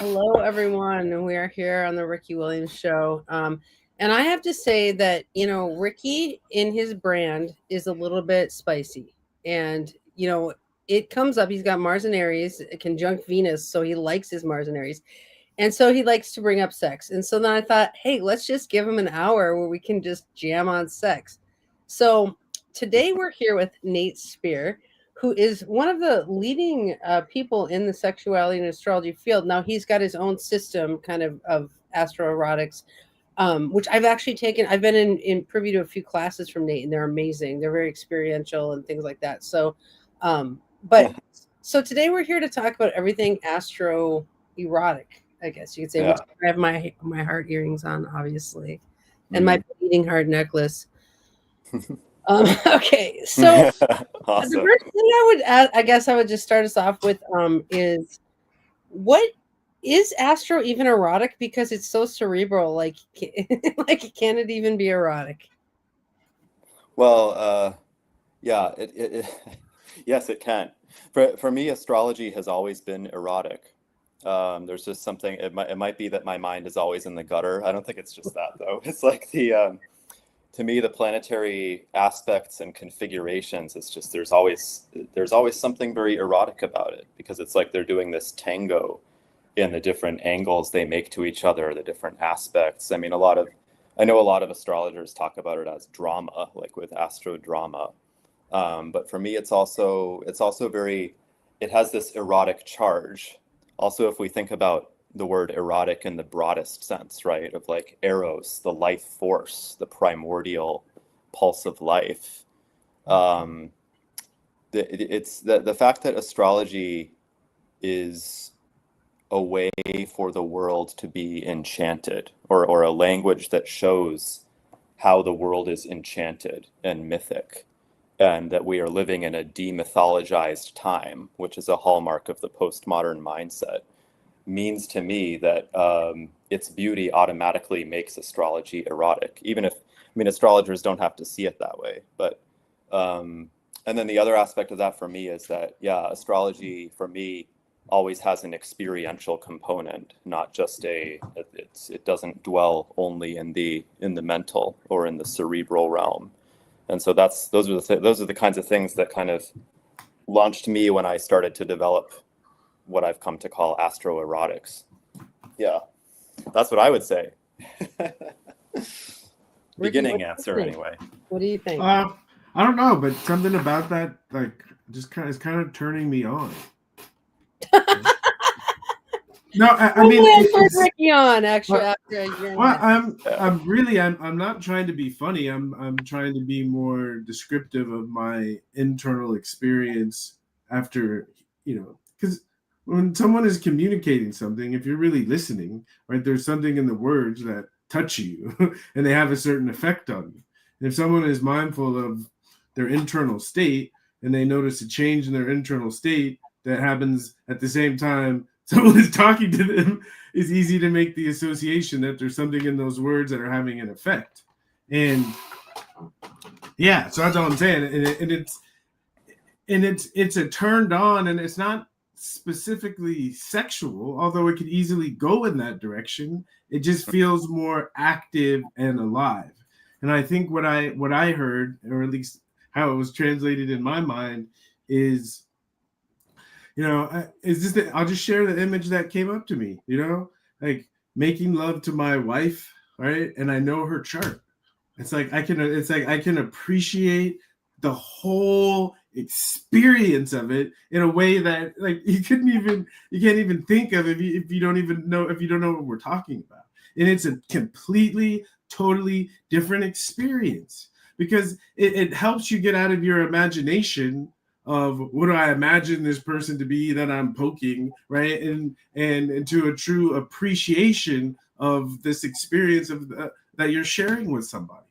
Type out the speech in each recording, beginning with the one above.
Hello, everyone. We are here on the Ricky Williams Show. And I have to say that, Ricky in his brand is a little bit spicy. And, it comes up, he's got Mars and Aries, conjunct Venus. So he likes his Mars and Aries. And so he likes to bring up sex. And so then I thought, hey, let's just give him an hour where we can just jam on sex. So today we're here with Nate Speare, who is one of the leading people in the sexuality and astrology field. Now he's got his own system, kind of Astro Erotics, which I've actually taken. I've been in privy to a few classes from Nate, and they're amazing. They're very experiential and things like that. So, but so today we're here to talk about everything Astro Erotic, I guess you could say. Which Yeah. I have my heart earrings on, obviously, and my Mm. beating heart necklace. Okay, so the Awesome. first thing I would add, I guess I would just start us off with is what is Astro even erotic? Because it's so cerebral. Like, like can it even be erotic? Well, yeah, yes, it can. For me, astrology has always been erotic. There's just something. It might be that my mind is always in the gutter. I don't think it's just that though. It's like to me the planetary aspects and configurations. It's just there's always something very erotic about it because it's like they're doing this tango in the different angles they make to each other, the different aspects. I know a lot of astrologers talk about it as drama, like with astro drama. But for me, it's also very, it has this erotic charge. Also, if we think about the word erotic in the broadest sense, right, of like eros, the life force, the primordial pulse of life. Um, it's the fact that astrology is a way for the world to be enchanted, or a language that shows how the world is enchanted and mythic, and that we are living in a demythologized time, which is a hallmark of the postmodern mindset, means to me that its beauty automatically makes astrology erotic, even if, I mean, astrologers don't have to see it that way. But, and then the other aspect of that for me is that, yeah, astrology for me always has an experiential component, not just it doesn't dwell only in the mental or in the cerebral realm. And so those are the kinds of things that kind of launched me when I started to develop what I've come to call astroerotics. Yeah, that's what I would say. Ricky, what Beginning do you answer think? anyway. What do you think? I don't know, but something about that, like, just kind of is kind of turning me on. No, I mean, Finally, I turned it's Ricky on. Actually, well, after a year and a well, half. I'm not trying to be funny. I'm trying to be more descriptive of my internal experience after, because when someone is communicating something, if you're really listening, right, there's something in the words that touch you and they have a certain effect on you. And if someone is mindful of their internal state and they notice a change in their internal state that happens at the same time someone is talking to them, it's easy to make the association that there's something in those words that are having an effect. And yeah, so that's all I'm saying. And it's a turned on, and it's not specifically sexual, although it could easily go in that direction. It just feels more active and alive. And I think what I heard, or at least how it was translated in my mind, is is just that I'll just share the image that came up to me, like making love to my wife, right? And I know her chart. It's like I can appreciate the whole experience of it in a way that like you can't even think of if you don't even know if you don't know what we're talking about. And it's a completely, totally different experience because it helps you get out of your imagination of what do I imagine this person to be that I'm poking, right? And into a true appreciation of this experience that you're sharing with somebody,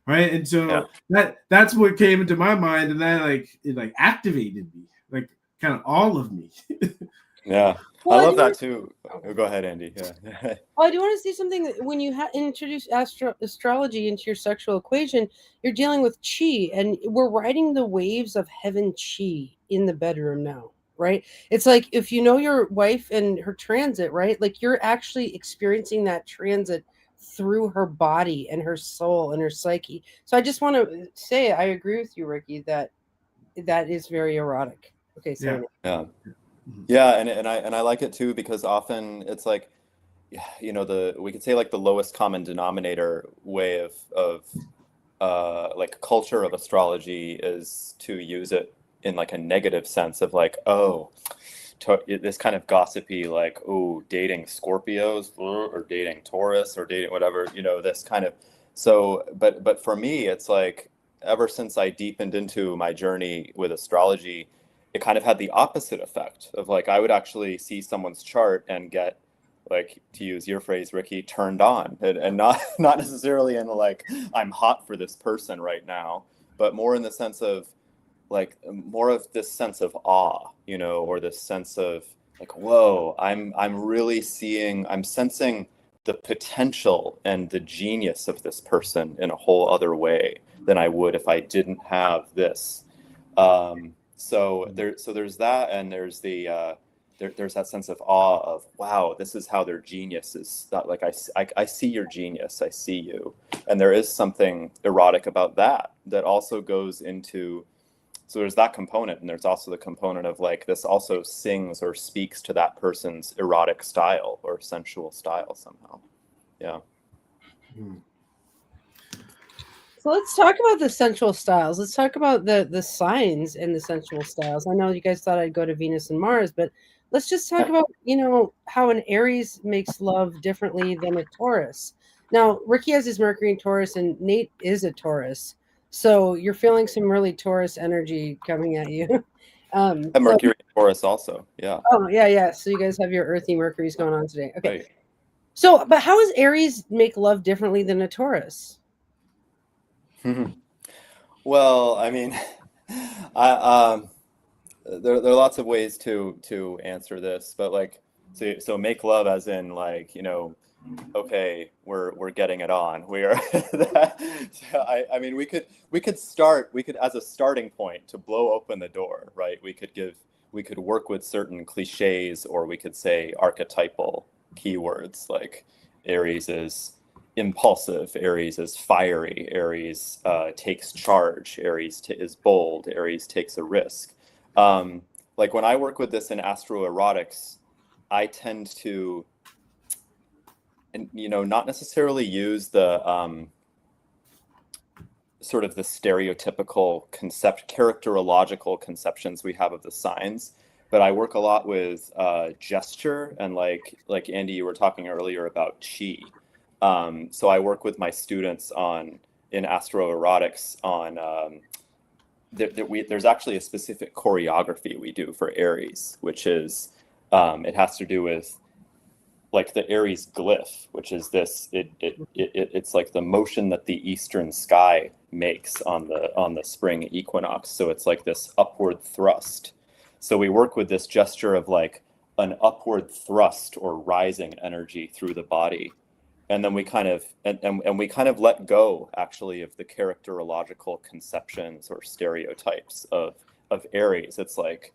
right? And Yeah. so that's what came into my mind, and that it activated me, like kind of all of me. Yeah. I Well, I love do that want too. to. Oh, go ahead, Andy. Yeah. Well, I do want to say something. When you introduce astrology into your sexual equation, you're dealing with chi, and we're riding the waves of heaven chi in the bedroom now. right? It's like if you know your wife and her transit, right? Like you're actually experiencing that transit through her body and her soul and her psyche. So I just want to say I agree with you, Ricky, that that is very erotic. Okay, Yeah. sorry. Yeah. Mhm. Yeah, and I like it too because often it's like, yeah, you know, we could say like the lowest common denominator way of like culture of astrology is to use it in like a negative sense of like, oh, this kind of gossipy like, oh, dating Scorpios or dating Taurus or dating whatever, you know, this kind of. So, but for me, it's like ever since I deepened into my journey with astrology, it kind of had the opposite effect of like I would actually see someone's chart and get, like, to use your phrase, Ricky, turned on, and not not necessarily in like I'm hot for this person right now, but more in the sense of like more of this sense of awe, you know, or this sense of like, whoa, I'm really seeing, I'm sensing the potential and the genius of this person in a whole other way than I would if I didn't have this. So there's that, and there's there's that sense of awe of, wow, this is how their genius is. That like I see your genius, I see you, and there is something erotic about that that also goes into. So there's that component, and there's also the component of like this also sings or speaks to that person's erotic style or sensual style somehow. Yeah. Mhm. So let's talk about the sensual styles. Let's talk about the signs and the sensual styles. I know you guys thought I'd go to Venus and Mars, but let's just talk about, you know, how an Aries makes love differently than a Taurus. Now, Ricky has his Mercury in Taurus and Nate is a Taurus. So you're feeling some really Taurus energy coming at you. And So Mercury in Taurus also. Yeah. oh yeah, yeah. So you guys have your earthy Mercury's going on today. Okay. Right. So but how does Aries make love differently than a Taurus? Well, I mean, I there are lots of ways to answer this, but like, so make love as in like, you know, okay, we're getting it on. We are. I mean, we could as a starting point to blow open the door, right? We could work with certain cliches, or we could say archetypal keywords like Aries is impulsive, Aries is fiery, Aries takes charge, Aries is bold, Aries takes a risk. Um, like when I work with this in Astro Erotics, I tend to, and you know, not necessarily use the sort of the stereotypical characterological conceptions we have of the signs, but I work a lot with gesture and like Andy, you were talking earlier about chi. So I work with my students on in Astro Erotics on there's actually a specific choreography we do for Aries, which is it has to do with like the Aries glyph, which is this it's like the motion that the eastern sky makes on the spring equinox. So it's like this upward thrust. So we work with this gesture of like an upward thrust or rising energy through the body. And then we kind of and we kind of let go actually of the characterological conceptions or stereotypes of Aries. It's like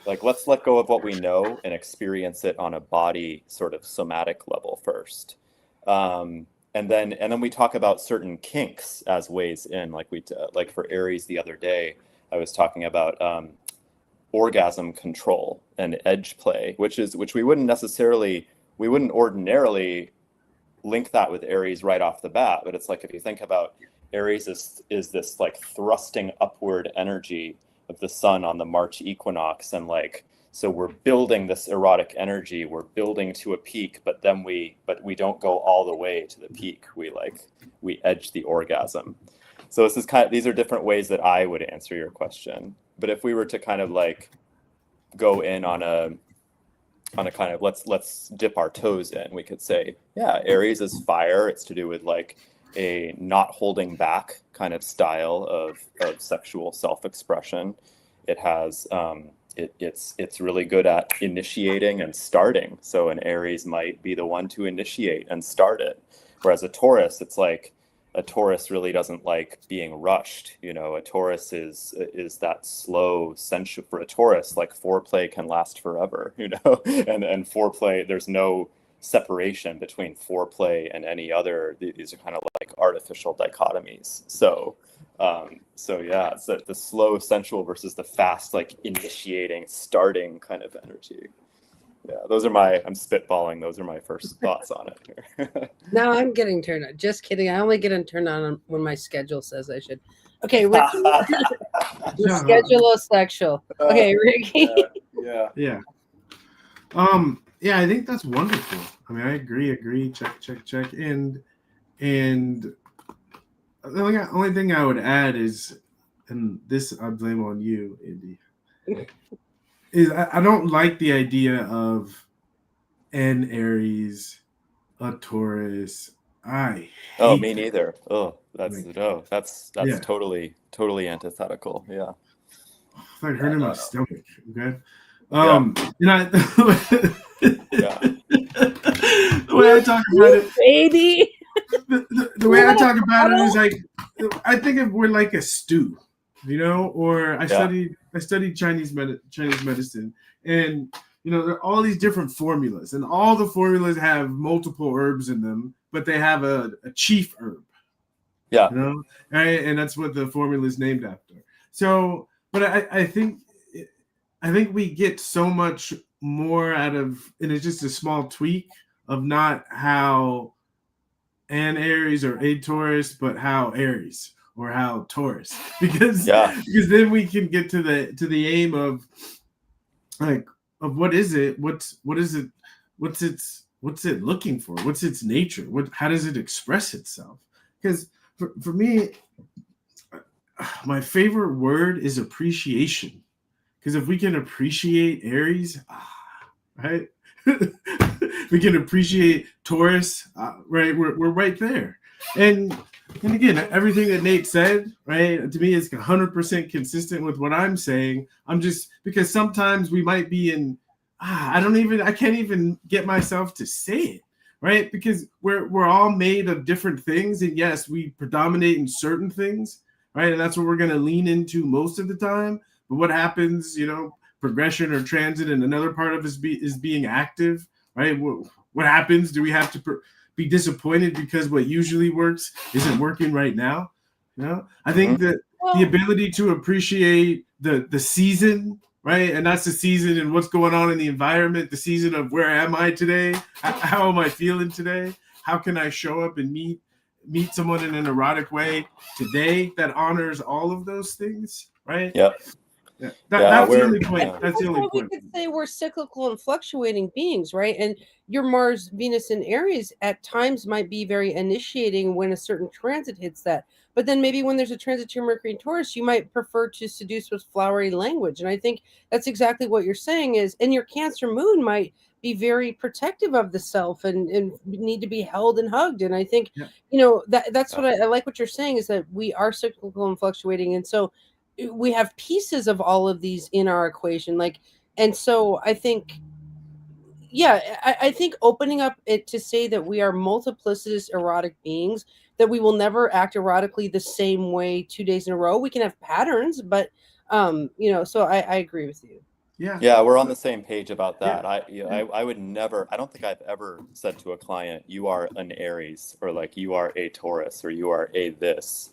let's let go of what we know and experience it on a body sort of somatic level first, and then we talk about certain kinks as ways in, like like for Aries the other day I was talking about orgasm control and edge play, which we wouldn't ordinarily link that with Aries right off the bat, but it's like if you think about Aries is this like thrusting upward energy of the sun on the March equinox, and like so we're building this erotic energy, we're building to a peak, but we don't go all the way to the peak. We edge the orgasm. So these are different ways that I would answer your question. But if we were to kind of like go in on a kind of let's dip our toes in, we could say, yeah, Aries is fire. It's to do with like a not holding back kind of style of sexual self-expression. It has it's really good at initiating and starting. So an Aries might be the one to initiate and start it, whereas a Taurus, it's like a Taurus really doesn't like being rushed. You know, a Taurus is that slow sensual. For a Taurus, like foreplay can last forever, you know, and foreplay, there's no separation between foreplay and any other. These are kind of like artificial dichotomies. So yeah, it's the slow sensual versus the fast, like initiating, starting kind of energy. Yeah, I'm spitballing. Those are my first thoughts on it here. Now I'm getting turned on. Just kidding. I only get turned on when my schedule says I should. Okay, Ricky. The schedule-sexual. Okay, Ricky. Yeah. Yeah. Yeah, I think that's wonderful. I mean, I agree. Check. And the only thing I would add is, and this I blame on you, Indy, is I don't like the idea of an Aries, a Taurus. I hate Me that. neither. Oh, that's Yeah. totally antithetical. Yeah. It's like hurting my stomach. Okay. Yeah. And I Yeah. the way I talk about it, baby. the way I talk about it is like, I think of we're like a stew, you know. Or I studied Chinese medicine, and you know, there are all these different formulas, and all the formulas have multiple herbs in them, but they have a chief herb. Yeah. You know, and that's what the formula is named after. So, but I think we get so much more out of, and it's just a small tweak of not how an Aries or a Taurus, but how Aries or how Taurus, because then we can get to the aim of like, of what is it, what's it looking for, what's its nature, how does it express itself? Because for me, my favorite word is appreciation. Because if we can appreciate Aries, right, we can appreciate Taurus, right? We're right there. And again, everything that Nate said, right, to me is 100% consistent with what I'm saying. I'm just, because sometimes we might be in, I can't even get myself to say it, right? Because we're all made of different things, and yes, we predominate in certain things, right? And that's what we're going to lean into most of the time. But what happens, you know, progression or transit, and another part of us is being active, right? What happens? Do we have to be disappointed because what usually works isn't working right now? You know, I think that the ability to appreciate the season, right? And that's the season and what's going on in the environment, the season of where am I today? How am I feeling today? How can I show up and meet someone in an erotic way today that honors all of those things, right? Yep. Yeah. That's the only point. That's the only We point. could say we're cyclical and fluctuating beings, right? And your Mars, Venus, and Aries at times might be very initiating when a certain transit hits that. But then maybe when there's a transit to Mercury and Taurus, you might prefer to seduce with flowery language. And I think that's exactly what you're saying is, and your Cancer moon might be very protective of the self and need to be held and hugged. And I think, you know, that's what I like what you're saying is that we are cyclical and fluctuating. And so we have pieces of all of these in our equation, like, and so I think, I think opening up it to say that we are multiplicitous erotic beings, that we will never act erotically the same way 2 days in a row. We can have patterns, but you know, so I agree with you. Yeah, we're on the same page about that. I would never, I don't think I've ever said to a client, you are an Aries, or like you are a Taurus, or you are a this.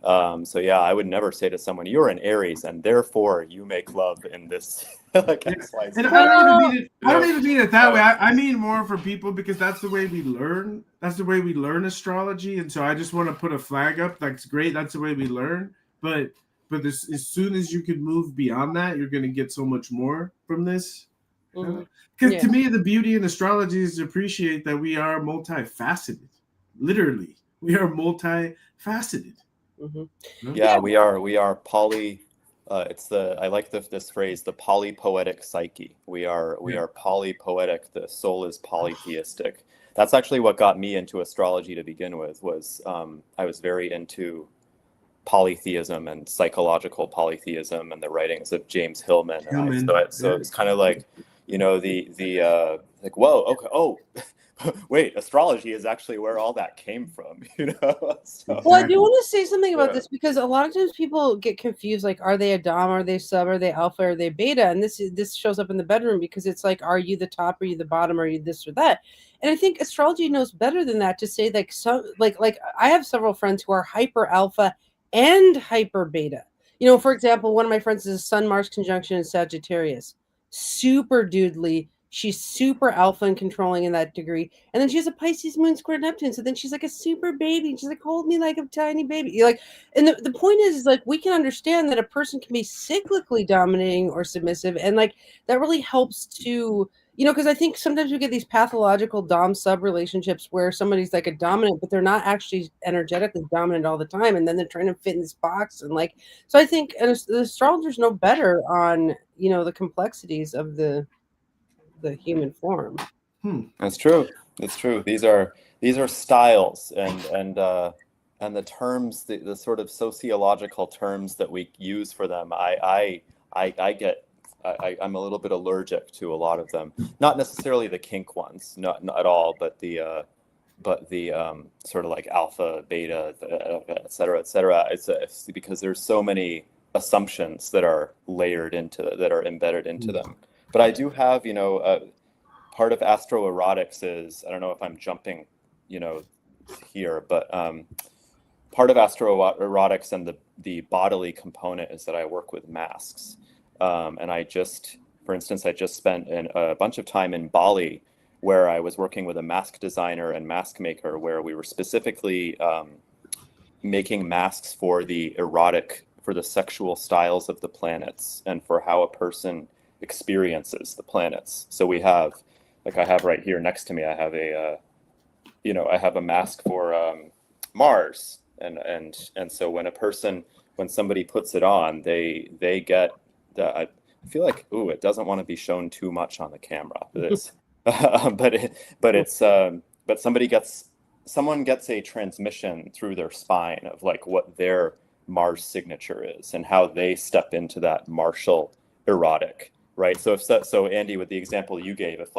So yeah, I would never say to someone, you're an Aries and therefore you make love in this like X, Y, Z. And I don't even mean it that way. I mean more for people, because that's the way we learn. That's the way we learn astrology. And so I just want to put a flag up. That's great. That's the way we learn. But as soon as you can move beyond that, you're going to get so much more from this. Because to me, the beauty in astrology is to appreciate that we are multifaceted. Literally, we are multifaceted. Yeah, we are poly. I like this phrase, the polypoetic psyche. We are polypoetic. The soul is polytheistic. That's actually what got me into astrology to begin with. Was I was very into polytheism and psychological polytheism and the writings of James Hillman. So it's kind of like, you know, the like, whoa, okay, wait, astrology is actually where all that came from, you know? So, Well, I do want to say something about yeah. this because a lot of times people get confused, like, are they a dom, are they sub, are they alpha, are they beta? And this shows up in the bedroom because it's like, are you the top, are you the bottom, are you this or that? And I think astrology knows better than that to say, like, some like I have several friends who are hyper alpha and hyper beta. You know, for example, one of my friends is a Sun Mars conjunction in Sagittarius, super dudely. She's super alpha and controlling in that degree. And then she has a Pisces moon square Neptune. So then she's like a super baby. And she's like, hold me like a tiny baby. You're like, and the point is like, we can understand that a person can be cyclically dominating or submissive. And like, that really helps to, you know, because I think sometimes we get these pathological dom sub relationships where somebody's like a dominant, but they're not actually energetically dominant all the time. And then they're trying to fit in this box. And like, so I think the astrologers know better on, you know, the complexities of the human form. That's true. It's true. These are styles and the terms, the sort of sociological terms that we use for them. I'm a little bit allergic to a lot of them. Not necessarily the kink ones, not at all, but the sort of like alpha, beta, et cetera, et cetera. It's because there's so many assumptions that are embedded into them. But I do have, part of Astro Erotics is, I don't know if I'm jumping, here, but part of Astro Erotics and the bodily component is that I work with masks. And for instance, I just spent a bunch of time in Bali where I was working with a mask designer and mask maker, where we were specifically making masks for the sexual styles of the planets and for how a person experiences the planets. So we have, like I have right here next to me, I have a mask for Mars, and so when somebody puts it on, they get I feel like, it doesn't want to be shown too much on the camera, this, but someone gets a transmission through their spine of like what their Mars signature is and how they step into that martial erotic, right? So Andy, with the example you gave, if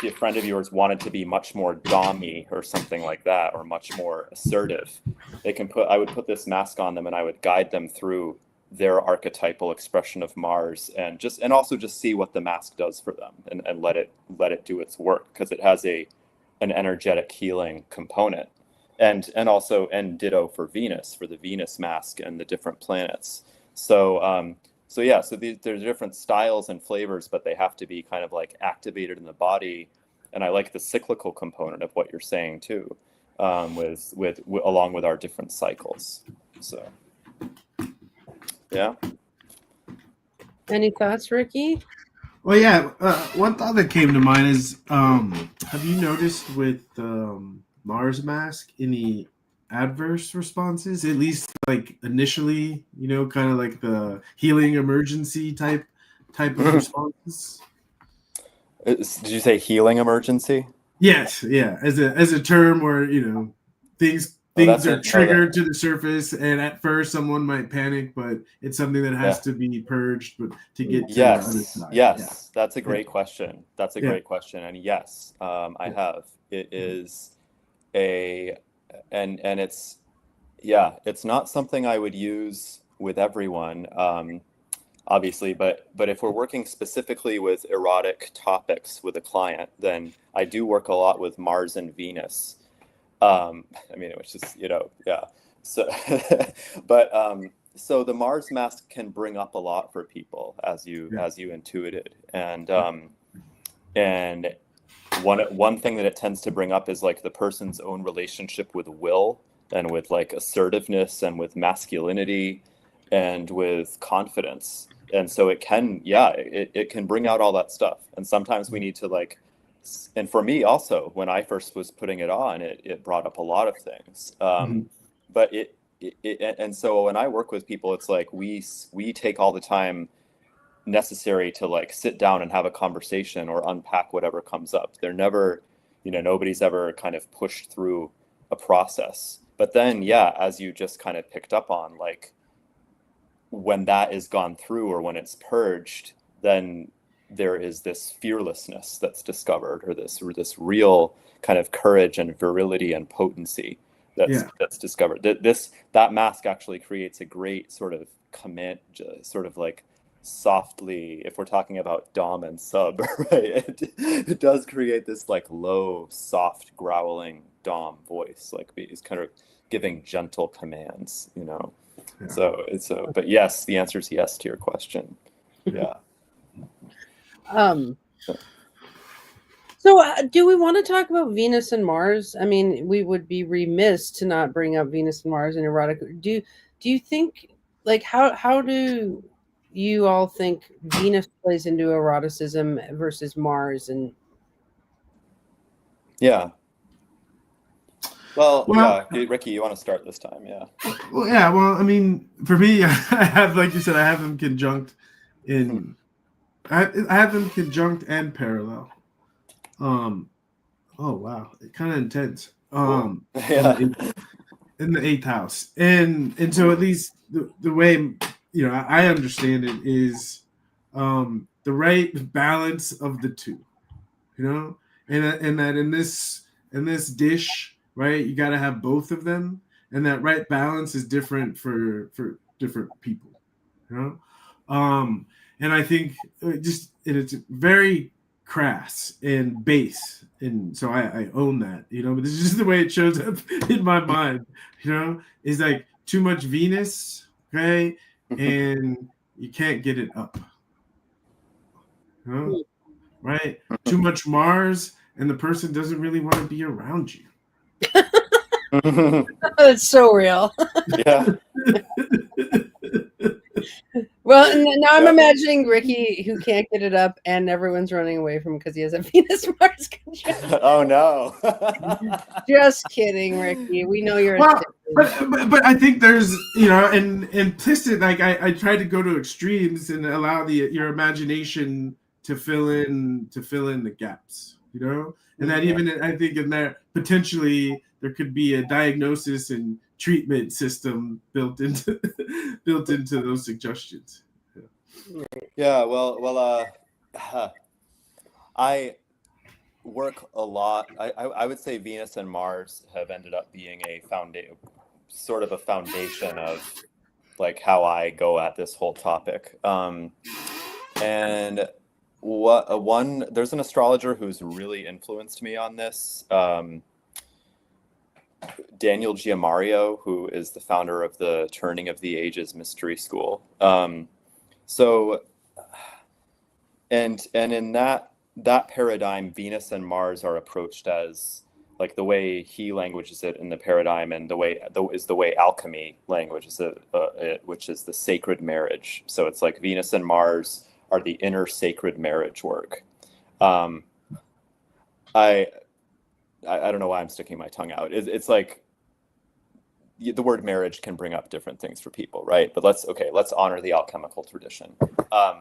a friend of yours wanted to be much more dommy or something like that, or much more assertive, I would put this mask on them and I would guide them through their archetypal expression of Mars, and also just see what the mask does for them, and let it do its work, because it has an energetic healing component, and ditto for Venus, for the Venus mask and the different planets. So there's different styles and flavors, but they have to be kind of like activated in the body. And I like the cyclical component of what you're saying too, along with our different cycles. So, yeah. Any thoughts, Ricky? Well, yeah. One thought that came to mind is, have you noticed with Mars mask any adverse responses? At least like initially, kind of like the healing emergency type of responses. Did you say healing emergency? Yes, yeah. As a term where things are triggered to the surface, and at first someone might panic, but it's something that has to be purged, but to get to the other side. Yes, that's a great question. That's a great question, and yes, I have. It is and it's not something I would use with everyone, obviously, but if we're working specifically with erotic topics with a client, then I do work a lot with Mars and Venus. Which is, yeah. So, but so the Mars mask can bring up a lot for people, as you intuited, and one thing that it tends to bring up is like the person's own relationship with will, and with like assertiveness, and with masculinity, and with confidence. And so it can bring out all that stuff. And sometimes we need to and for me also, when I first was putting it on, it brought up a lot of things. But and so when I work with people, it's like we take all the time necessary to sit down and have a conversation or unpack whatever comes up. They're never, nobody's ever kind of pushed through a process. But then, as you just kind of picked up on, when that is gone through or when it's purged, then there is this fearlessness that's discovered, or this real kind of courage and virility and potency that's discovered. That mask actually creates a great sort of command, sort of like softly, if we're talking about dom and sub, right? It does create this like low, soft, growling dom voice, like he's kind of giving gentle commands, you know. Yeah. So it's but yes, the answer is yes to your question. Yeah. So do we want to talk about Venus and Mars? I mean, we would be remiss to not bring up Venus and Mars in erotic. Do you think, like, how do you all think Venus plays into eroticism versus Mars? And yeah. Well, yeah, Ricky, you want to start this time? Yeah. Well, yeah. Well, I mean, for me, I have, like you said, I have them conjunct in. I have them conjunct and parallel. Oh wow, kind of intense. Yeah. In the 8th house, and so at least the way, you know, I understand it is the right balance of the two, you know, and that in this dish, right, you got to have both of them, and that right balance is different for different people, you know. And I think it's very crass and base, and so I own that, you know. But this is just the way it shows up in my mind, you know. Is like too much Venus, okay, and you can't get it up, you know? Right? Too much Mars, and the person doesn't really want to be around you. it's so real. Yeah. Well, now I'm imagining Ricky who can't get it up, and everyone's running away from him because he has a Venus Mars conjunction. Oh no! Just kidding, Ricky. We know you're. Well, but I think there's, you know, and implicit. Like I try to go to extremes and allow your imagination to fill in the gaps, you know, and that even I think in there potentially there could be a diagnosis and treatment system built into those suggestions. Yeah, well, I work a lot. I would say Venus and Mars have ended up being a sort of a foundation of like how I go at this whole topic. And there's an astrologer who's really influenced me on this. Daniel Giamario, who is the founder of the Turning of the Ages Mystery School. So, and in that paradigm, Venus and Mars are approached as like the way he languages it in the paradigm, and the way alchemy languages it, which is the sacred marriage. So it's like Venus and Mars are the inner sacred marriage work. I don't know why I'm sticking my tongue out. It's like the word marriage can bring up different things for people, right? But let's honor the alchemical tradition. I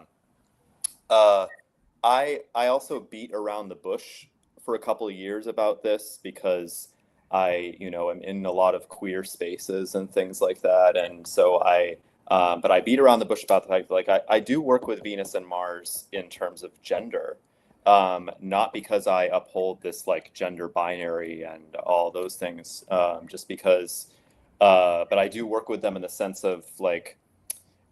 also beat around the bush for a couple of years about this because I, you know, am in a lot of queer spaces and things like that, and so but I beat around the bush about the fact that, like, I do work with Venus and Mars in terms of gender. Not because I uphold this like gender binary and all those things, just because, but I do work with them in the sense of like,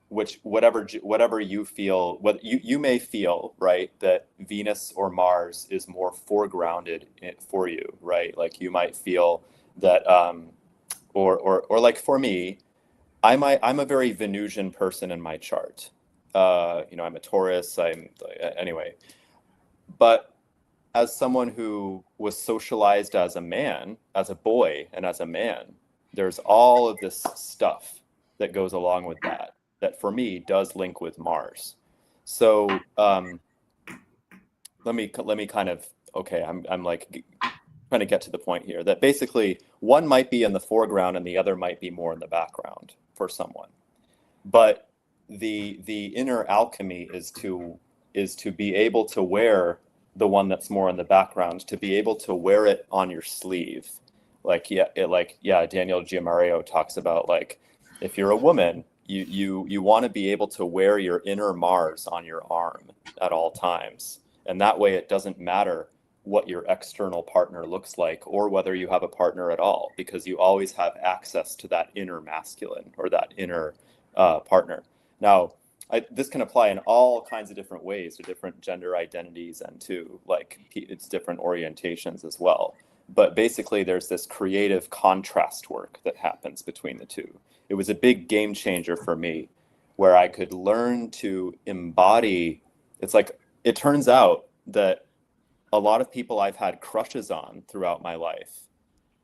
whatever you feel, what you may feel, right, that Venus or Mars is more foregrounded for you, right? Like you might feel that, or like for me, I'm a very Venusian person in my chart. You know, I'm a Taurus. Anyway. But as someone who was socialized as a man, as a boy, and as a man, there's all of this stuff that goes along with that for me does link with Mars. So let me kind of, okay, I'm like trying to get to the point here that basically one might be in the foreground and the other might be more in the background for someone. But the inner alchemy is to be able to wear the one that's more in the background, to be able to wear it on your sleeve. Daniel Giamario talks about, like, if you're a woman, you want to be able to wear your inner Mars on your arm at all times. And that way it doesn't matter what your external partner looks like or whether you have a partner at all, because you always have access to that inner masculine or that inner partner. Now, this can apply in all kinds of different ways to different gender identities and to like its different orientations as well. But basically, there's this creative contrast work that happens between the two. It was a big game changer for me, where I could learn to embody. It's like, it turns out that a lot of people I've had crushes on throughout my life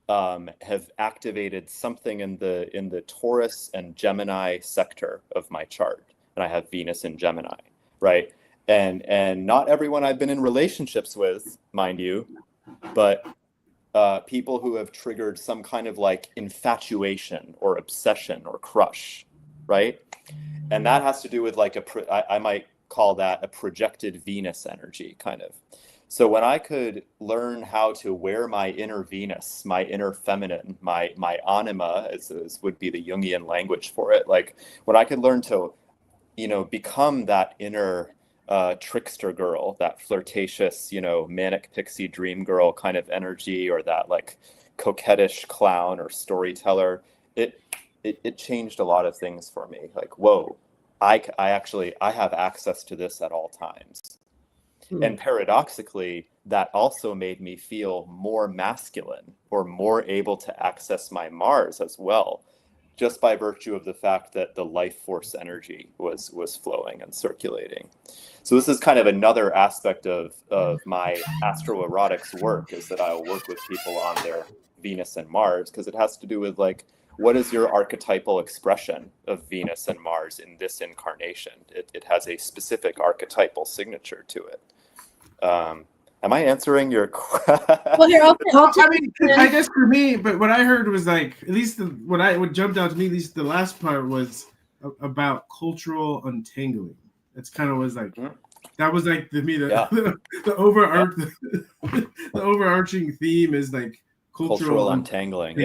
have activated something in the Taurus and Gemini sector of my chart. And I have Venus in Gemini, right? And not everyone I've been in relationships with, mind you, but people who have triggered some kind of like infatuation or obsession or crush, right? And that has to do with like I might call that a projected Venus energy, kind of. So when I could learn how to wear my inner Venus, my inner feminine, my anima, as would be the Jungian language for it, like when I could learn to, become that inner trickster girl, that flirtatious, manic pixie dream girl kind of energy, or that like coquettish clown or storyteller, it changed a lot of things for me. Like, whoa, I have access to this at all times. And paradoxically, that also made me feel more masculine or more able to access my Mars as well, just by virtue of the fact that the life force energy was flowing and circulating. So this is kind of another aspect of my Astro Erotics work, is that I'll work with people on their Venus and Mars, because it has to do with like, what is your archetypal expression of Venus and Mars in this incarnation? It has a specific archetypal signature to it. Am I answering your question? Well, here, I mean, I guess for me, but what I heard was like, at least what jumped out to me, at least the last part, was about cultural untangling. That's kind of was like, that was like, to me, the overarching theme is like cultural untangling.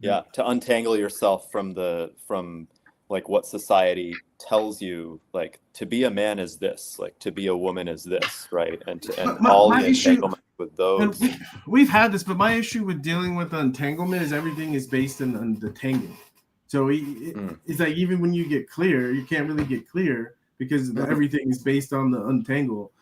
Yeah. To untangle yourself from like what society tells you, like to be a man is this, like to be a woman is this, right? And all the entanglement with those. We've had this, but my issue with dealing with the entanglement is everything is based on the tangle. So it's like, even when you get clear, you can't really get clear because everything is based on the untangle.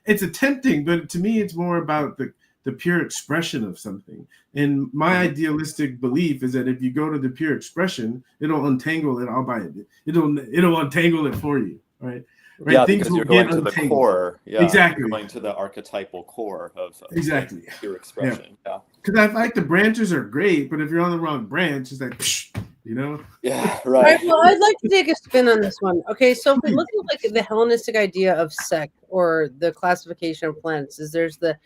It's attempting, but to me, it's more about the pure expression of something. And my idealistic belief is that if you go to the pure expression, it'll untangle it all by it. It'll untangle it for you, right? Yeah, things because you're going to the core. Yeah, exactly. You're going to the archetypal core of exactly like pure expression. Yeah. Because I like the branches are great, but if you're on the wrong branch, it's like, Yeah, right. Well, I'd like to take a spin on this one. Okay, so if we look at like the Hellenistic idea of sect, or the classification of planets, is there's the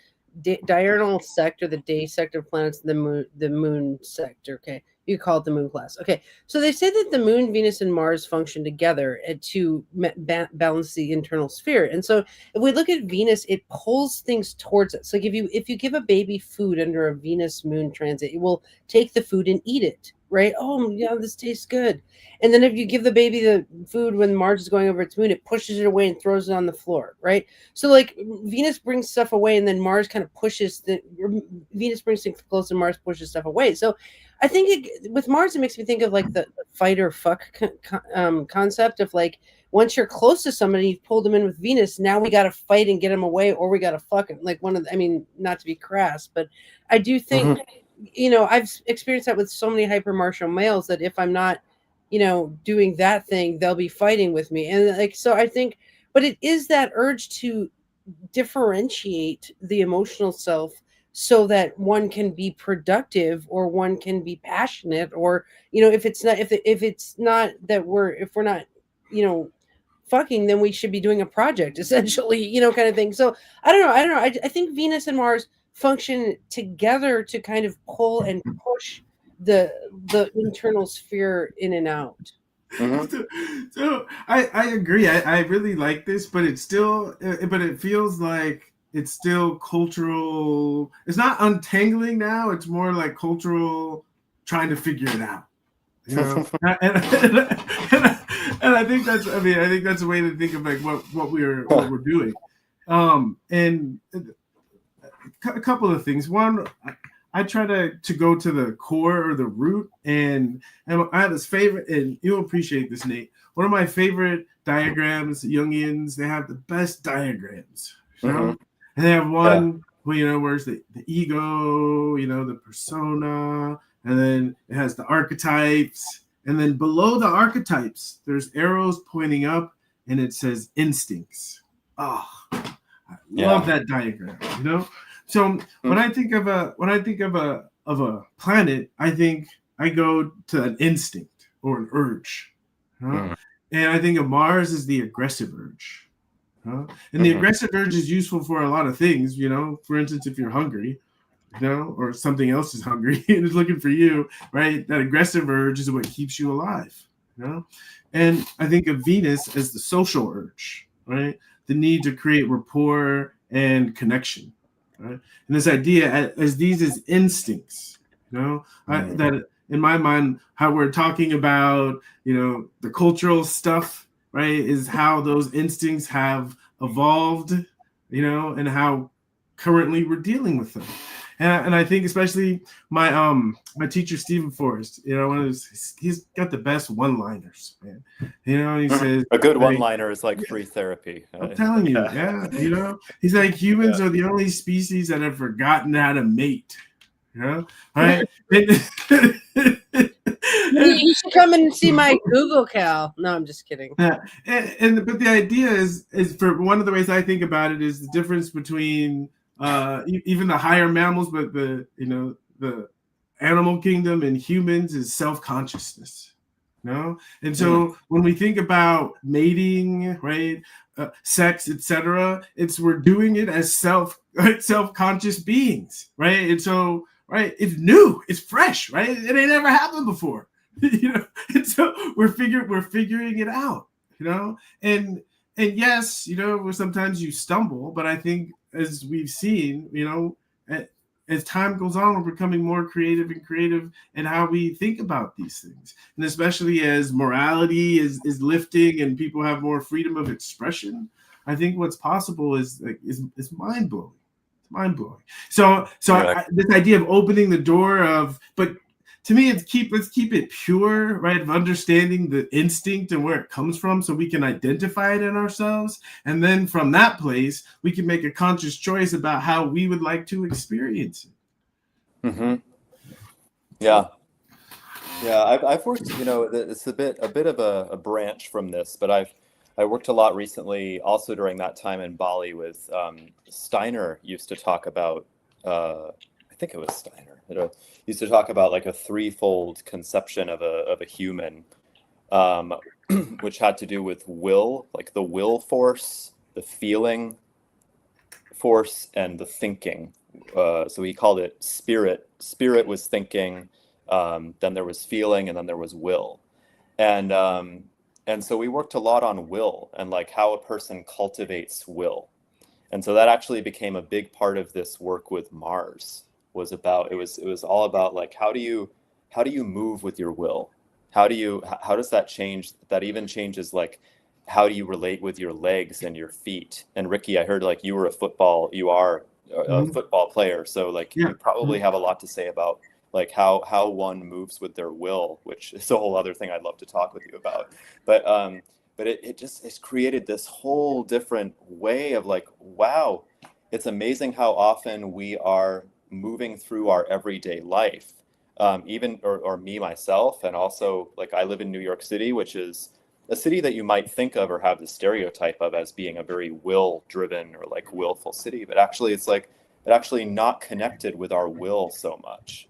diurnal sect, or the day sect of planets, the moon sect. Okay, you call it the moon class. Okay, so they say that the moon, Venus, and Mars function together to balance the internal sphere. And so if we look at Venus, it pulls things towards it. So like if you give a baby food under a Venus moon transit, it will take the food and eat it, right? Oh yeah, this tastes good. And then if you give the baby the food when Mars is going over its moon, it pushes it away and throws it on the floor, right? So like Venus brings stuff away, and then Mars kind of pushes Venus brings things close, and Mars pushes stuff away. So I think with Mars, it makes me think of like the fight or fuck concept of like, once you're close to somebody, you've pulled them in with Venus. Now we got to fight and get them away, or we got to fuck them. Like not to be crass, but I do think, I've experienced that with so many hypermartial males, that if I'm not, doing that thing, they'll be fighting with me. And like, so I think, but it is that urge to differentiate the emotional self so that one can be productive, or one can be passionate, or, if it's not that if we're not, fucking, then we should be doing a project, essentially, kind of thing. So I don't know. I think Venus and Mars function together to kind of pull and push the internal sphere in and out. So I agree. I really like this, but it feels like it's still cultural. It's not untangling now. It's more like cultural trying to figure it out. You know, and I think that's, I mean, I think that's a way to think of like what we're doing. And a couple of things. One, I try to go to the core or the root, and I have this favorite, and you'll appreciate this, Nate. One of my favorite diagrams, Jungians, they have the best diagrams, you know? And they have one where, you know, where's the ego, you know, the persona, and then it has the archetypes, and then below the archetypes, there's arrows pointing up, and it says instincts. Oh, I love that diagram, you know? So when I think of a planet, I go to an instinct or an urge, you know? And I think of Mars as the aggressive urge, you know? And the aggressive urge is useful for a lot of things, you know. For instance, if you're hungry, you know, or something else is hungry and is looking for you, right? That aggressive urge is what keeps you alive, you know. And I think of Venus as the social urge, right? The need to create rapport and connection. Right? And this idea as these as instincts, you know, that in my mind, how we're talking about, you know, the cultural stuff, right, is how those instincts have evolved, you know, and how currently we're dealing with them. And I think especially my teacher Stephen Forrest, you know, he's got the best one-liners, man. You know, he says a good one-liner is like free therapy. I'm telling you, yeah. You know, he's like, humans are the only species that have forgotten how to mate. You know, right? You should come and see my Google Cal. No, I'm just kidding. Yeah, but the idea is for one of the ways I think about it is the difference between even the higher mammals, but the animal kingdom and humans is self-consciousness. You know? And so when we think about mating, right, sex, etc., we're doing it as self-conscious beings, right? And so, right, it's new, it's fresh, right? It ain't ever happened before, you know. And so we're figuring it out, you know. And yes, you know, sometimes you stumble, but I think as we've seen, you know, as time goes on, we're becoming more creative in how we think about these things. And especially as morality is lifting and people have more freedom of expression, I think what's possible is mind-blowing. It's mind-blowing. So this idea of opening the door of, but to me, let's keep it pure, right? Of understanding the instinct and where it comes from so we can identify it in ourselves. And then from that place, we can make a conscious choice about how we would like to experience it. Yeah. I've worked, you know, it's a bit of a branch from this, but I worked a lot recently also during that time in Bali with Steiner used to talk about, I think it was Steiner. Used to talk about like a threefold conception of a human, which had to do with will, like the will force, the feeling force, and the thinking. So he called it spirit. Spirit was thinking, then there was feeling, and then there was will. And so we worked a lot on will and like how a person cultivates will. And so that actually became a big part of this work with Mars. It was all about like how do you move with your will? How does that change? That even changes like how do you relate with your legs and your feet? And Ricky, I heard like you are a football player, so like you probably have a lot to say about like how one moves with their will, which is a whole other thing I'd love to talk with you about. But it's created this whole different way of like, wow, it's amazing how often we are moving through our everyday life, even or me myself, and also like I live in New York City, which is a city that you might think of or have the stereotype of as being a very will driven or like willful city, but actually it's like it actually not connected with our will so much,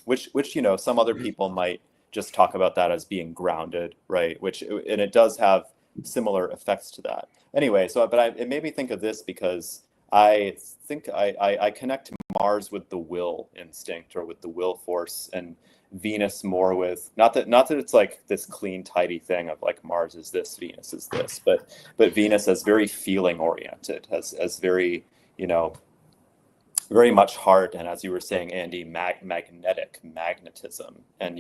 which you know some other people might just talk about that as being grounded, right? And it does have similar effects to that anyway. It made me think of this because I think I connect Mars with the will instinct or with the will force, and Venus more with not that it's like this clean, tidy thing of like Mars is this, Venus is this, but Venus as very feeling oriented, as very, you know, very much heart, and as you were saying, Andy, magnetism, and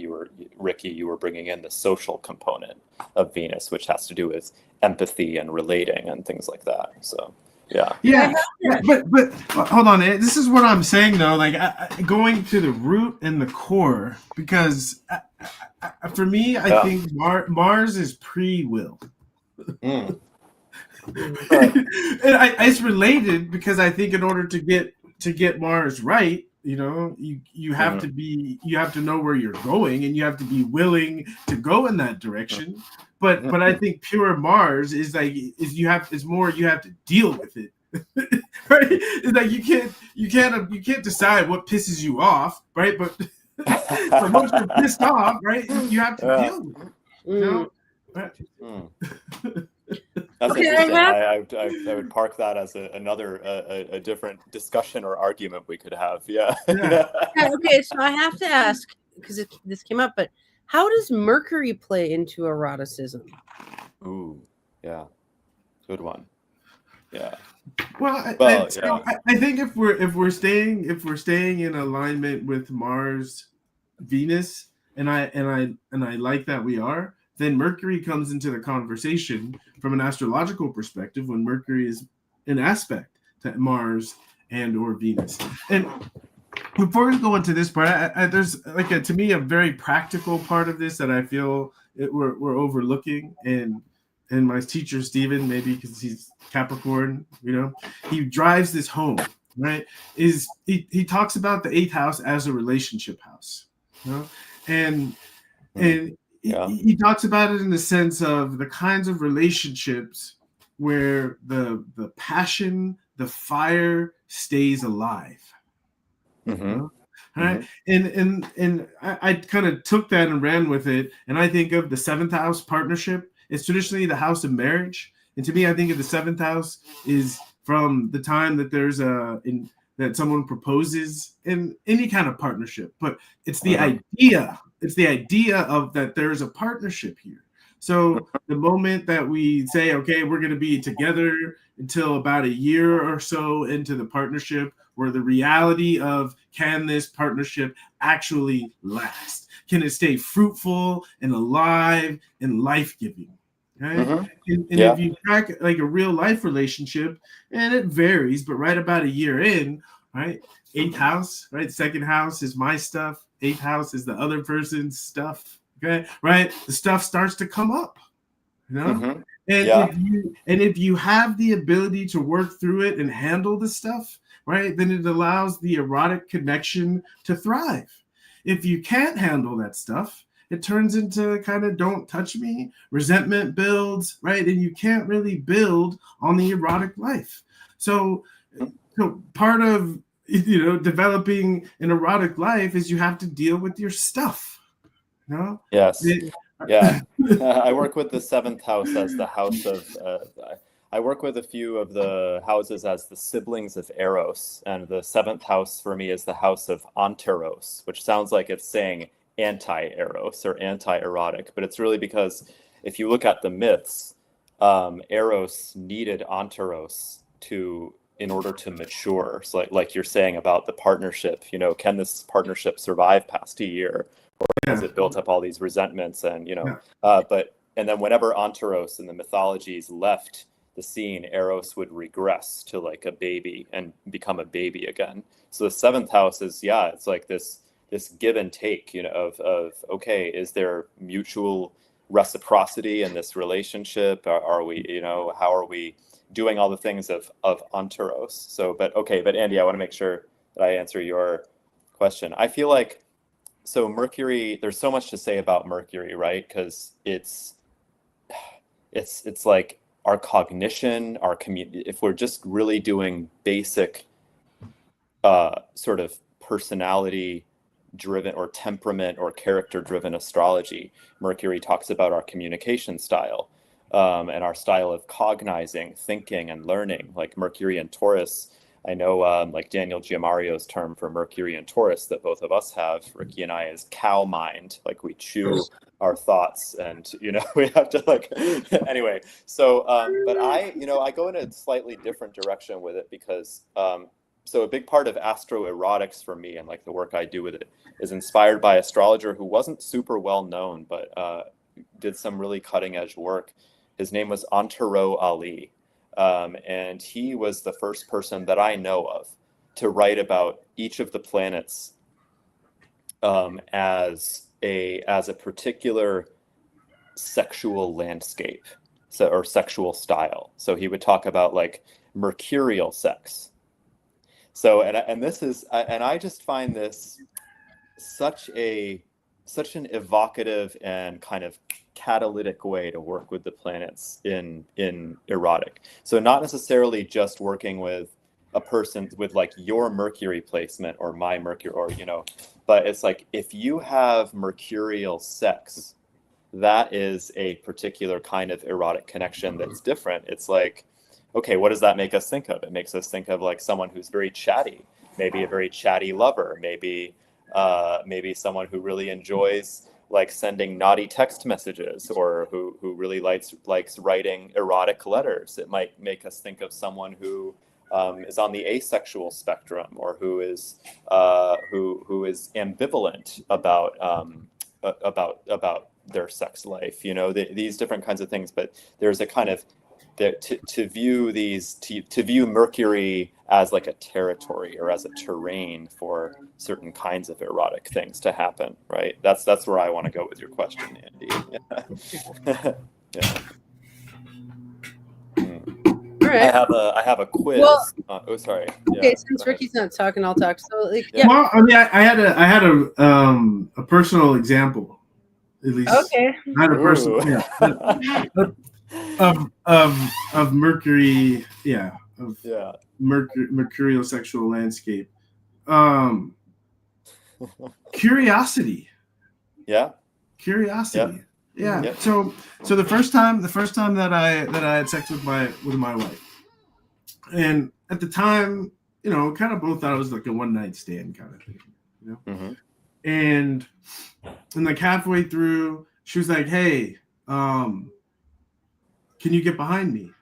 Ricky, you were bringing in the social component of Venus, which has to do with empathy and relating and things like that. So yeah, but hold on, this is what I'm saying though, like going to the root and the core, because for me, I think Mars is pre-will. And it's related because I think in order to get Mars right, you have to know where you're going, and you have to be willing to go in that direction. But I think pure Mars is you have to deal with it. Right? It's like you can't decide what pisses you off, right? But once you're pissed off, right, you have to deal with it. That's interesting. I would park that as a different discussion or argument we could have. Yeah. Okay, so I have to ask, because this came up, but how does Mercury play into eroticism? Ooh, yeah, good one. Yeah. Well, I think if we're staying in alignment with Mars, Venus, and I like that we are, then Mercury comes into the conversation from an astrological perspective when Mercury is an aspect to Mars and or Venus. And before we go into this part, there's to me a very practical part of this that I feel we're overlooking, and my teacher Stephen, maybe because he's Capricorn, he drives this home, right? He talks about the 8th house as a relationship house, and he talks about it in the sense of the kinds of relationships where the passion, the fire stays alive. All right. And I kind of took that and ran with it. And I think of the 7th house partnership. It's traditionally the house of marriage. And to me, I think of the 7th house is from the time that there's that someone proposes in any kind of partnership. But it's the idea. It's the idea of that there's a partnership here. So the moment that we say, okay, we're going to be together until about a year or so into the partnership, where the reality of, can this partnership actually last? Can it stay fruitful and alive and life-giving? Right? And if you track like a real life relationship, and it varies, but right about a year in, right? 8th house, right? 2nd house is my stuff. 8th house is the other person's stuff. Okay, right? The stuff starts to come up, And if you have the ability to work through it and handle the stuff, right, then it allows the erotic connection to thrive. If you can't handle that stuff, it turns into kind of don't touch me, resentment builds, right? And you can't really build on the erotic life. So part of developing an erotic life is you have to deal with your stuff. Yes. I work with the 7th house as the house of I work with a few of the houses as the siblings of Eros, and the 7th house for me is the house of Anteros, which sounds like it's saying anti-Eros or anti-erotic, but it's really because if you look at the myths, Eros needed Anteros in order to mature. So like you're saying about the partnership, can this partnership survive past a year? Or has it built up all these resentments and and then whenever Anteros in the mythologies left the scene, Eros would regress to like a baby and become a baby again. So the 7th house is it's like this give and take, of okay, is there mutual reciprocity in this relationship? Are we, how are we doing all the things of Anteros? So, but Andy, I want to make sure that I answer your question. I feel like, so Mercury, there's so much to say about Mercury, right? Because it's like our cognition, if we're just really doing basic sort of personality driven or temperament or character driven astrology, Mercury talks about our communication style and our style of cognizing, thinking, and learning. Like Mercury and Taurus, I know like Daniel Giamario's term for Mercury and Taurus that both of us have, Ricky and I, is cow mind. Like we chew our thoughts and, we have to like, anyway. So, but I go in a slightly different direction with it because so a big part of Astro Erotics for me and like the work I do with it is inspired by an astrologer who wasn't super well known, but did some really cutting edge work. His name was Antero Ali. And he was the first person that I know of to write about each of the planets as a particular sexual landscape, or sexual style. So he would talk about like mercurial sex. So and this is, and I just find this such an evocative and kind of catalytic way to work with the planets in erotic. So not necessarily just working with a person with like your Mercury placement or my Mercury, or but it's like if you have mercurial sex, that is a particular kind of erotic connection that's different. It's like, okay, what does that make us think of? It makes us think of like someone who's very chatty, maybe a very chatty lover, maybe someone who really enjoys like sending naughty text messages, or who really likes writing erotic letters. It might make us think of someone who is on the asexual spectrum, or who is ambivalent about their sex life. These different kinds of things. But there's a kind of to view Mercury as like a territory or as a terrain for certain kinds of erotic things to happen, right? That's where I want to go with your question, Andy. Yeah. Yeah. All right. I have a quiz. Well, sorry. Okay, Yeah, since Ricky's not talking, I'll talk. So, like, Yeah. Well, I mean, I had a personal example, at least. Okay. I had a personal, of Mercury, mercurial sexual landscape. Curiosity. Yeah. Curiosity. Yeah. Yep. So the first time that I had sex with my wife, and at the time, kind of both thought it was like a one night stand kind of thing, Mm-hmm. And like halfway through, she was like, "Hey, can you get behind me?"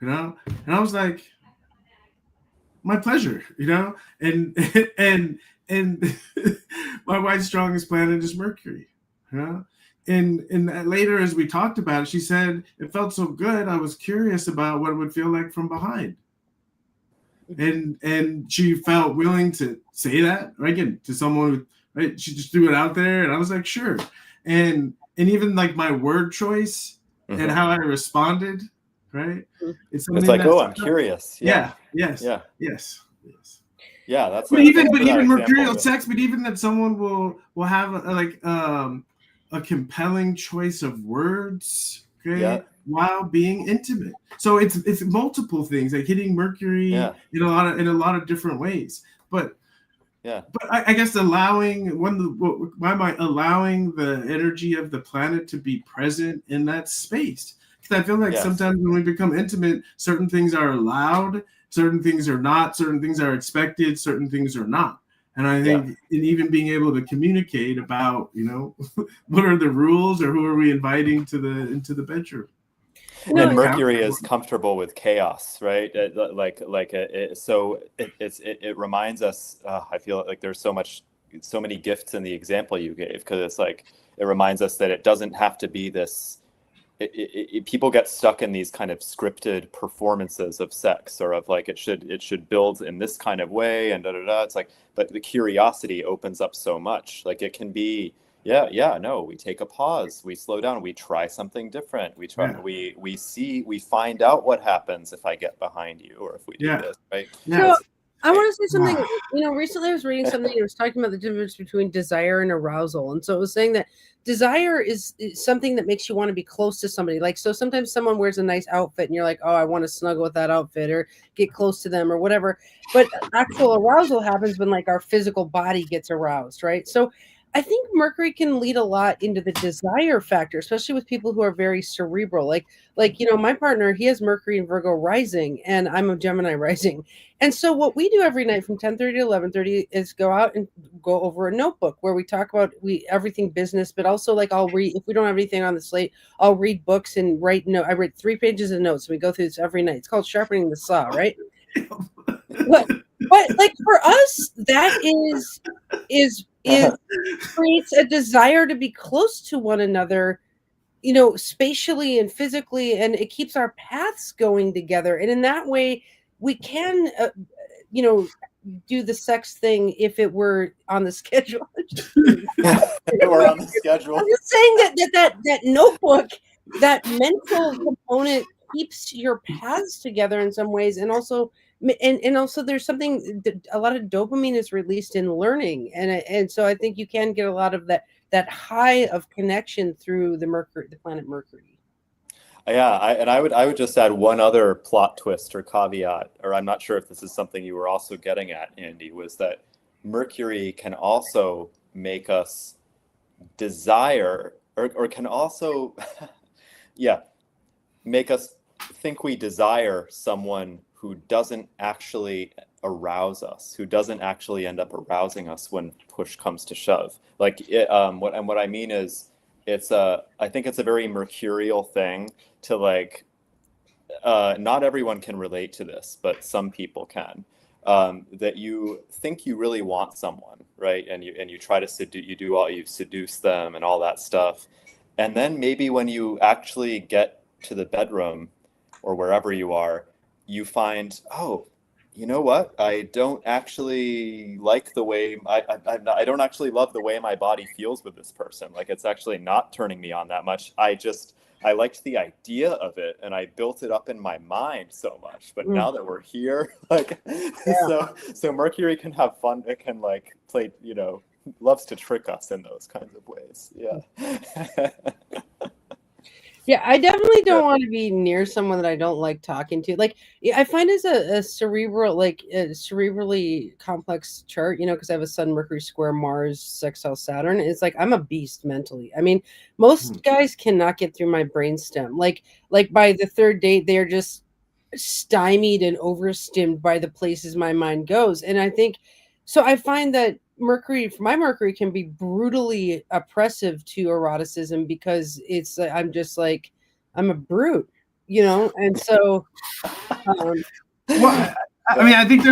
And I was like, "My pleasure," and my wife's strongest planet is Mercury, And later, as we talked about it, she said it felt so good. I was curious about what it would feel like from behind, and she felt willing to say that, right, again, to someone. Right, she just threw it out there, and I was like, sure. And even like my word choice and how I responded, right? It's like, oh, I'm curious. Yeah. Yes. Yeah. Yes. Yeah, that's. But even mercurial sex, but even that someone will have a compelling choice of words, okay, while being intimate. So it's multiple things, like hitting Mercury in a lot of different ways. But I guess allowing the energy of the planet to be present in that space. Because I feel like sometimes when we become intimate, certain things are allowed, certain things are not, certain things are expected, certain things are not. And I think in even being able to communicate about, what are the rules, or who are we inviting into the bedroom. And Mercury is comfortable with chaos, right? So it reminds us. I feel like there's so many gifts in the example you gave, because it's like it reminds us that it doesn't have to be this. People get stuck in these kind of scripted performances of sex, or of like it should build in this kind of way, and It's like, but the curiosity opens up so much. Like it can be. We take a pause, we slow down, we try something different, we find out what happens if I get behind you, or if we do this, right? So I want to say something. Recently I was reading something, and it was talking about the difference between desire and arousal. And so it was saying that desire is something that makes you want to be close to somebody. Like, so sometimes someone wears a nice outfit and you're like, oh, I want to snuggle with that outfit or get close to them or whatever. But actual arousal happens when like our physical body gets aroused, right? So I think Mercury can lead a lot into the desire factor, especially with people who are very cerebral. Like my partner, he has Mercury and Virgo rising, and I'm a Gemini rising. And so what we do every night from 10:30 to 11:30 is go out and go over a notebook where we talk about everything business, but also like I'll read, if we don't have anything on the slate, I'll read books and write I read 3 pages of notes. And we go through this every night. It's called sharpening the saw, right? But like for us, that is creates a desire to be close to one another, you know, spatially and physically, and it keeps our paths going together. And in that way, we can, you know, do the sex thing if it were on the schedule. We're on the schedule. I'm just saying that notebook, that mental component keeps your paths together in some ways, and also also there's something, a lot of dopamine is released in learning, and so I think you can get a lot of that high of connection through the planet Mercury. Yeah, I would just add one other plot twist or caveat, or I'm not sure if this is something you were also getting at, Andy, was that Mercury can also make us desire, or can also, yeah, make us think we desire someone who doesn't actually arouse us, who doesn't actually end up arousing us when push comes to shove. Like, what I mean is, I think it's a very mercurial thing to like, not everyone can relate to this, but some people can. That you think you really want someone, right? And you try to you seduce them and all that stuff. And then maybe when you actually get to the bedroom or wherever you are, you find, oh, you know what? I don't actually like the way I don't actually love the way my body feels with this person. Like, it's actually not turning me on that much. I liked the idea of it, and I built it up in my mind so much. But now that we're here, like, so Mercury can have fun. It can like play, you know, loves to trick us in those kinds of ways. Yeah. Yeah, I definitely don't want to be near someone that I don't like talking to. Like, I find as a cerebral, like a cerebrally complex chart, you know, because I have a Sun, Mercury square, Mars, sextile Saturn. It's like I'm a beast mentally. I mean, most guys cannot get through my brainstem. Like by the third date, they're just stymied and overstimmed by the places my mind goes. And I think so. I find that my Mercury can be brutally oppressive to eroticism because it's I'm just like I'm a brute, you know. And so well, I mean, I think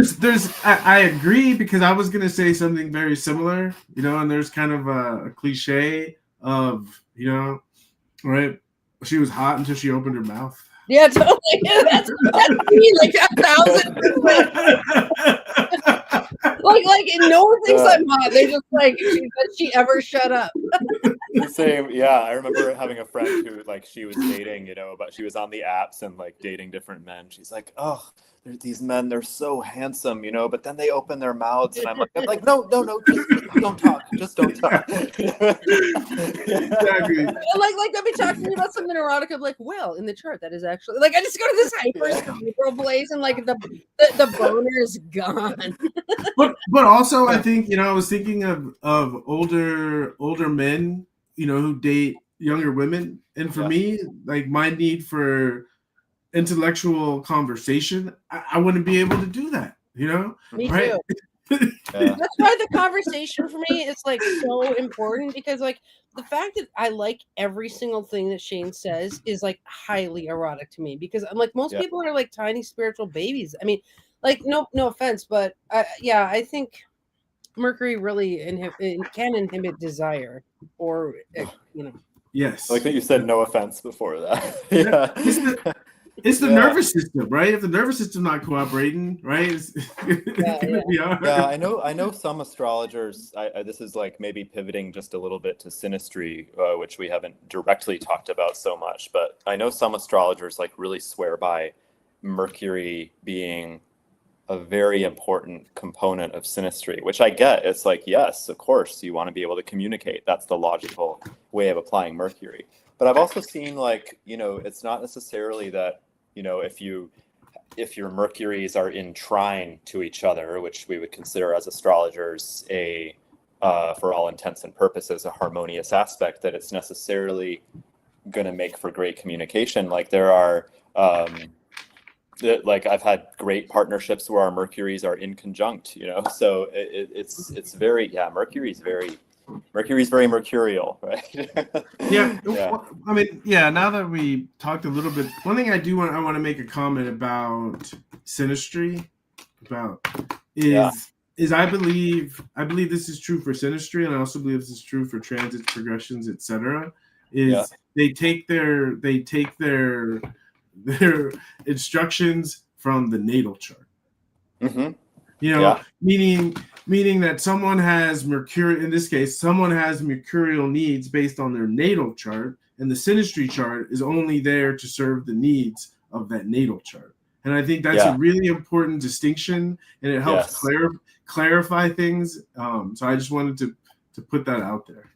I agree, because I was gonna say something very similar, you know. And there's kind of a cliche of, you know, right? She was hot until she opened her mouth. Yeah, totally. That's me, like 1,000%. Like no one thinks I'm hot. They just like, does she ever shut up? The same, yeah. I remember having a friend who, like, she was dating, you know, but she was on the apps and like dating different men. She's like, oh, these men, they're so handsome, you know, but then they open their mouths, and I'm like, no, just don't talk, just don't talk. Exactly. Like let me talk to you about something erotic. I'm like, well, in the chart, that is actually like I just go to this hyper place, and like the boner is gone. But also, I think, you know, I was thinking of older men, you know, who date younger women, and for me, like, my need for intellectual conversation, I wouldn't be able to do that, you know. Me right? too. That's why the conversation for me is like so important, because like the fact that I like every single thing that Shane says is like highly erotic to me, because I'm like, most people are like tiny spiritual babies. I mean, like no offense, but yeah, I think Mercury really can inhibit desire, or you know. Yes. Like that you said no offense before that. It's the nervous system, right? If the nervous system not cooperating, right? It's gonna be hard. Yeah, I know some astrologers, this is like maybe pivoting just a little bit to synastry, which we haven't directly talked about so much, but I know some astrologers like really swear by Mercury being a very important component of synastry, which I get. It's like, yes, of course, you want to be able to communicate. That's the logical way of applying Mercury. But I've also seen, like, you know, it's not necessarily that, you know, if your Mercuries are in trine to each other, which we would consider as astrologers for all intents and purposes, a harmonious aspect, that it's necessarily going to make for great communication. Like there are, like I've had great partnerships where our Mercuries are in conjunct, you know, so it's very, Mercury's very mercurial, right? Yeah. I mean, now that we talked a little bit, one thing I want to make a comment about synastry, about Yeah. is I believe this is true for synastry, and I also believe this is true for transits, progressions, etc. Yeah. Is they take their their instructions from the natal chart. Mm-hmm. You know, Yeah. meaning that someone has mercurial, in this case, someone has mercurial needs based on their natal chart, and the synastry chart is only there to serve the needs of that natal chart. And I think that's a Yeah. really important distinction, and it helps Yes. clarify things. So I just wanted to put that out there.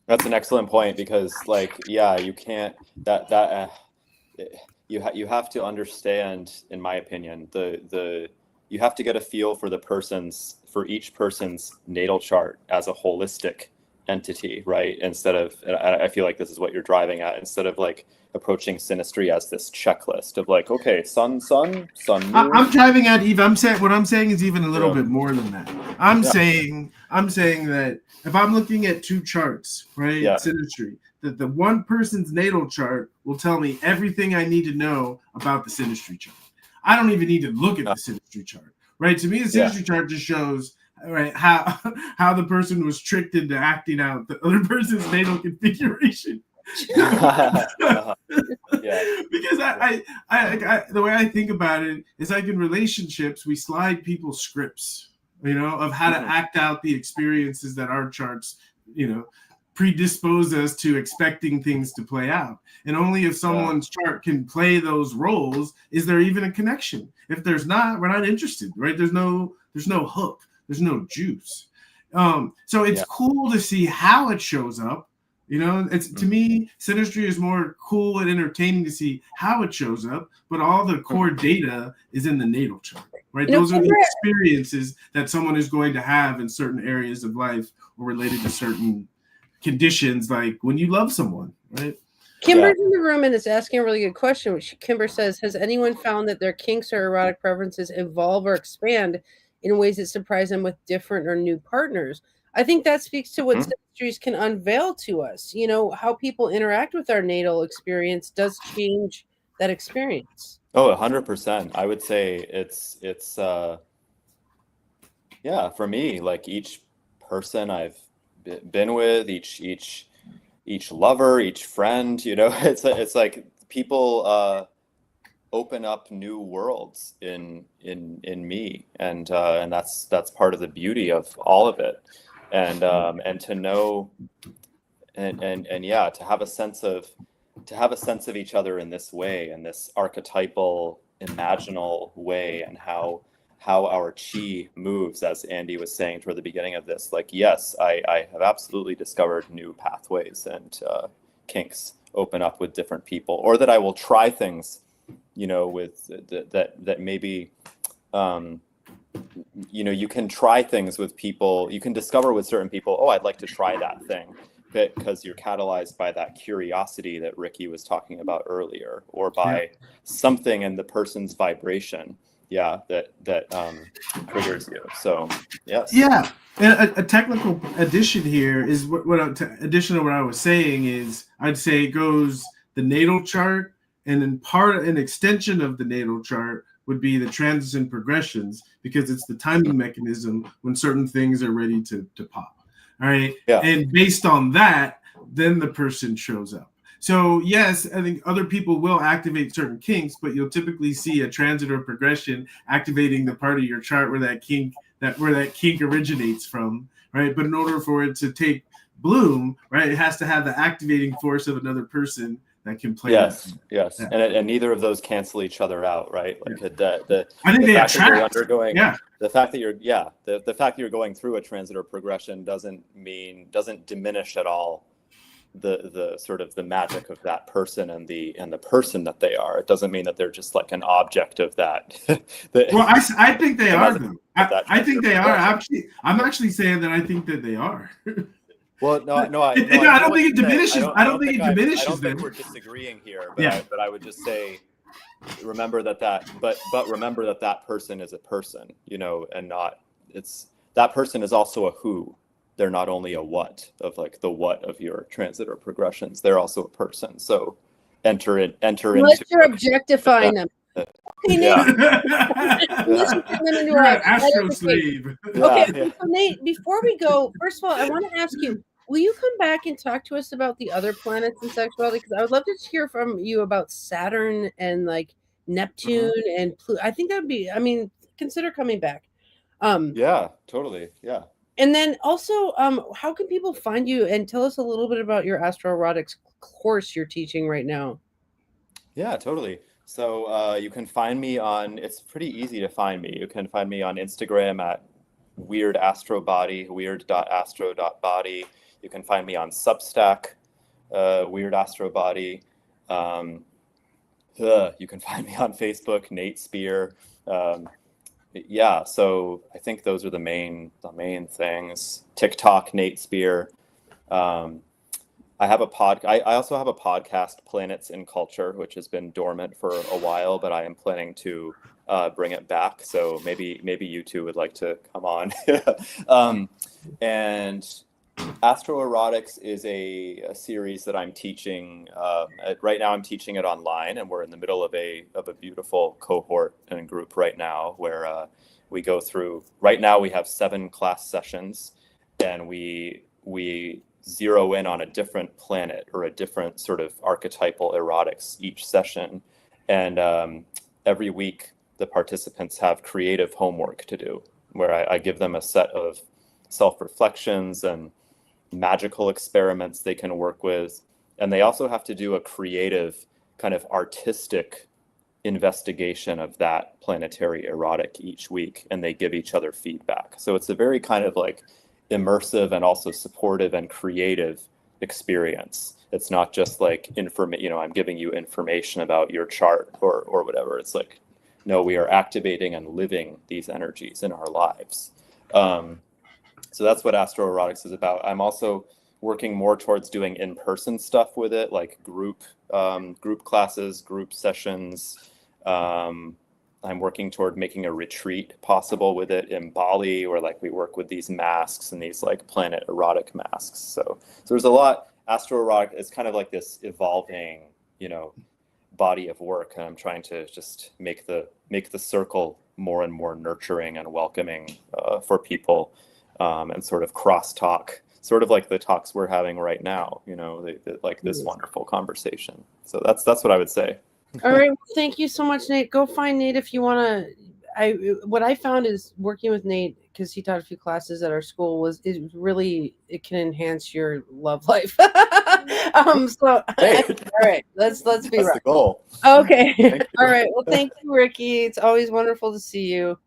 That's an excellent point, because like, yeah, you can't you have to understand, in my opinion, you have to get a feel for for each person's natal chart as a holistic entity, right? Instead of, I feel like this is what you're driving at, instead of like approaching synastry as this checklist of like, okay, sun, moon. I'm driving at Eve. What I'm saying is even a little bit more than that. I'm saying that if I'm looking at two charts, right, synastry, that the one person's natal chart will tell me everything I need to know about the synastry chart. I don't even need to look at the synastry chart, right? To me, the synastry chart just shows, right, how the person was tricked into acting out the other person's natal configuration. Yeah. Because I the way I think about it is, like in relationships, we slide people's scripts, you know, of how to act out the experiences that our charts, you know, predispose us to expecting things to play out. And only if someone's chart can play those roles is there even a connection. If there's not, we're not interested, right? There's no hook, there's no juice. So it's cool to see how it shows up. You know, it's, to me, synastry is more cool and entertaining to see how it shows up, but all the core data is in the natal chart, right? Those are the experiences that someone is going to have in certain areas of life or related to certain conditions, like when you love someone, right? Kimber's in the room and is asking a really good question. Kimber says, has anyone found that their kinks or erotic preferences evolve or expand in ways that surprise them with different or new partners? I think that speaks to what synastries can unveil to us. You know, how people interact with our natal experience does change that experience. Oh, 100%. I would say it's for me, like each person I've been with, each lover, each friend, you know, it's like people open up new worlds in me, and that's part of the beauty of all of it. And to know, and to have a sense of each other in this way, in this archetypal, imaginal way, and how our chi moves, as Andy was saying toward the beginning of this. Like, yes, I have absolutely discovered new pathways and kinks open up with different people, or that I will try things, you know, with that maybe, you know, you can try things with people, you can discover with certain people, oh, I'd like to try that thing, because you're catalyzed by that curiosity that Ricky was talking about earlier, or by something in the person's vibration, that triggers you. So yes. Yeah, and a technical addition here is addition to what I was saying is, I'd say it goes the natal chart, and then an extension of the natal chart would be the transits and progressions, because it's the timing mechanism when certain things are ready to pop. All right. Yeah. And based on that, then the person shows up. So yes, I think other people will activate certain kinks, but you'll typically see a transit or progression activating the part of your chart where that kink originates from, right? But in order for it to take bloom, right, it has to have the activating force of another person that can play. Yes. And neither of those cancel each other out, right? Like I think they attract. The fact that you're going through a transit or progression doesn't diminish at all the sort of the magic of that person and the person that they are. It doesn't mean that they're just like an object of that. Well, I think they are, though. I think they are. I'm actually saying that I think that they are. Well, no, I don't think it diminishes. I don't think it diminishes. I don't think we're disagreeing here, but I would just say, remember but remember that person is a person, you know, and that person is also a who. They're not only a what of like the what of your transit or progressions. They're also a person. So enter unless you're objectifying them. Okay, Nate. Yeah. Let's turn them into You're our an Astro editor. slave. Okay, Yeah. so Nate, before we go, first of all, I want to ask you, will you come back and talk to us about the other planets and sexuality? Because I would love to hear from you about Saturn and like Neptune and Pluto. I think that would be, I mean, consider coming back. Yeah, totally. Yeah. And then also, how can people find you, and tell us a little bit about your Astro-Erotics course you're teaching right now? Yeah, totally. So you can find me on, it's pretty easy to find me. You can find me on Instagram at weirdastrobody, weird.astro.body. You can find me on Substack, weirdastrobody. You can find me on Facebook, Nate Speare. Yeah, so I think those are the main things. TikTok, Nate Speare. I have I also have a podcast, Planets in Culture, which has been dormant for a while, but I am planning to bring it back. So maybe you two would like to come on. And Astro Erotics is a series that I'm teaching. Right now, I'm teaching it online, and we're in the middle of a beautiful cohort and group right now, where we go through. Right now, we have 7 class sessions, and we zero in on a different planet or a different sort of archetypal erotics each session, and every week the participants have creative homework to do, where I give them a set of self-reflections and magical experiments they can work with. And they also have to do a creative kind of artistic investigation of that planetary erotic each week, and they give each other feedback. So it's a very kind of like immersive and also supportive and creative experience. It's not just like I'm giving you information about your chart or whatever. It's like, no, we are activating and living these energies in our lives. So that's what Astro Erotics is about. I'm also working more towards doing in-person stuff with it, like group classes, group sessions. I'm working toward making a retreat possible with it in Bali, where like we work with these masks and these like planet erotic masks. So there's a lot. Astro Erotic is kind of like this evolving, body of work, and I'm trying to just make the circle more and more nurturing and welcoming for people. And sort of cross-talk, sort of like the talks we're having right now, like this wonderful conversation. So that's what I would say. All right. Well, thank you so much, Nate. Go find Nate if you want to. What I found is working with Nate, because he taught a few classes at our school, it can enhance your love life. So Hey. all right, let's be That's right. the goal. Okay. All right. Well, thank you, Ricky. It's always wonderful to see you.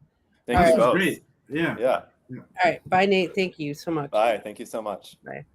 Thank you both. Great. Yeah. All right. Bye, Nate. Thank you so much. Bye. Thank you so much. Bye.